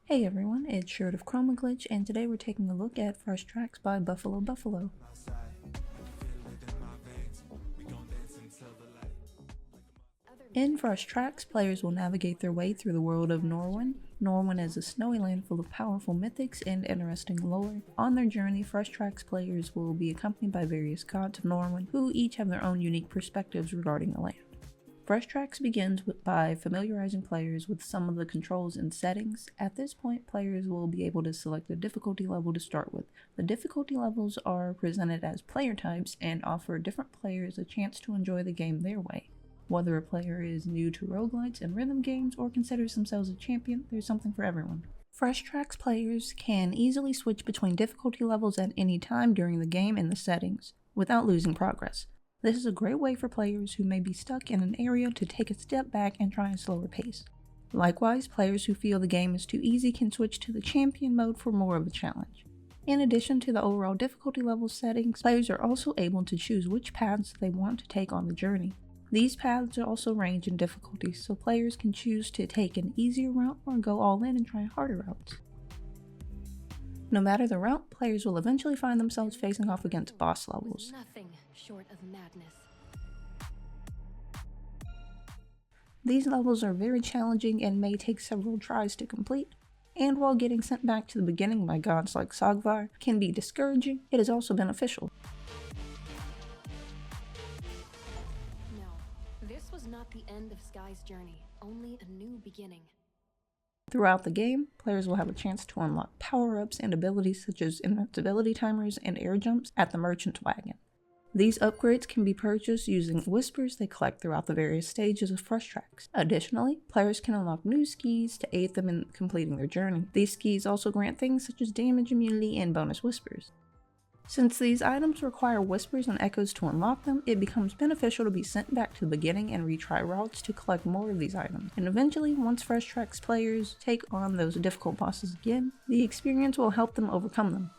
Hey everyone, it's Shirt of ChromaGlitch, and today we're taking a look at Fresh Tracks by Buffalo. In Fresh Tracks, players will navigate their way through the world of Norwyn. Norwyn is a snowy land full of powerful mythics and interesting lore. On their journey, Fresh Tracks players will be accompanied by various gods of Norwyn, who each have their own unique perspectives regarding the land. Fresh Tracks begins by familiarizing players with some of the controls and settings. At this point, players will be able to select the difficulty level to start with. The difficulty levels are presented as player types and offer different players a chance to enjoy the game their way. Whether a player is new to roguelites and rhythm games or considers themselves a champion, there's something for everyone. Fresh Tracks players can easily switch between difficulty levels at any time during the game in the settings, without losing progress. This is a great way for players who may be stuck in an area to take a step back and try a slower pace. Likewise, players who feel the game is too easy can switch to the champion mode for more of a challenge. In addition to the overall difficulty level settings, players are also able to choose which paths they want to take on the journey. These paths also range in difficulty, so players can choose to take an easier route or go all in and try harder routes. No matter the route, players will eventually find themselves facing off against boss levels. Nothing short of madness. These levels are very challenging and may take several tries to complete, and while getting sent back to the beginning by gods like Sagvar can be discouraging, it is also beneficial. No, this was not the end of Sky's journey, only a new beginning. Throughout the game, players will have a chance to unlock power-ups and abilities such as invincibility timers and air jumps at the merchant wagon. These upgrades can be purchased using whispers they collect throughout the various stages of Fresh Tracks. Additionally, players can unlock new skis to aid them in completing their journey. These skis also grant things such as damage immunity and bonus whispers. Since these items require whispers and echoes to unlock them, it becomes beneficial to be sent back to the beginning and retry routes to collect more of these items. And eventually, once Fresh Tracks players take on those difficult bosses again, the experience will help them overcome them.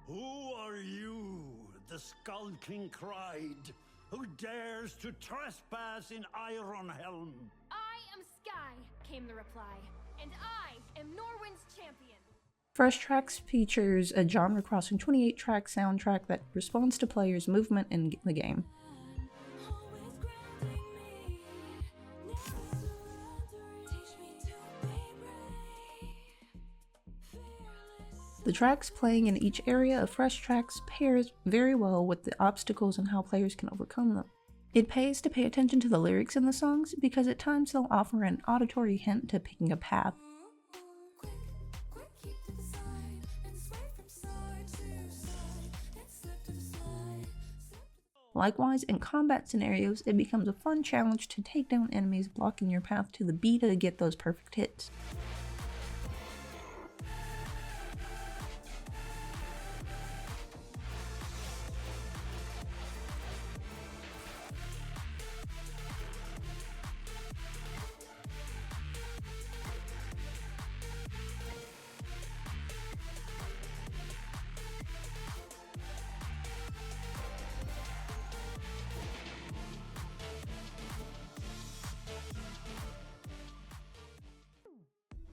Who are you? The skulking cried. Who dares to trespass in Ironhelm? I am Sky, came the reply, and I am Norwyn's champion. Fresh Tracks features a genre-crossing 28-track soundtrack that responds to players' movement in the game. The tracks playing in each area of Fresh Tracks pairs very well with the obstacles and how players can overcome them. It pays to pay attention to the lyrics in the songs because at times they'll offer an auditory hint to picking a path. Likewise, in combat scenarios, it becomes a fun challenge to take down enemies blocking your path to the beat to get those perfect hits.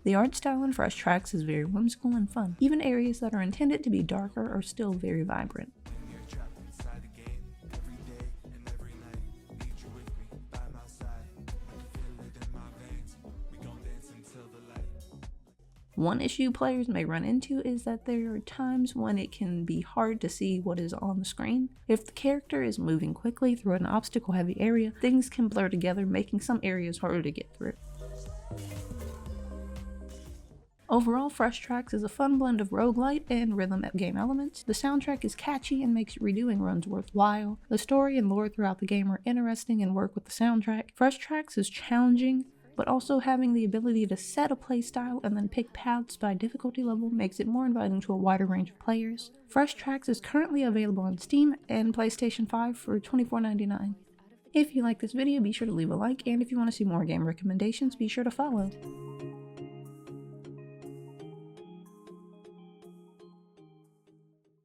The art style in Fresh Tracks is very whimsical and fun. Even areas that are intended to be darker are still very vibrant. One issue players may run into is that there are times when it can be hard to see what is on the screen. If the character is moving quickly through an obstacle-heavy area, things can blur together, making some areas harder to get through. Overall, Fresh Tracks is a fun blend of roguelite and rhythm game elements. The soundtrack is catchy and makes redoing runs worthwhile. The story and lore throughout the game are interesting and work with the soundtrack. Fresh Tracks is challenging, but also having the ability to set a playstyle and then pick paths by difficulty level makes it more inviting to a wider range of players. Fresh Tracks is currently available on Steam and PlayStation 5 for $24.99. If you like this video, be sure to leave a like, and if you want to see more game recommendations, be sure to follow.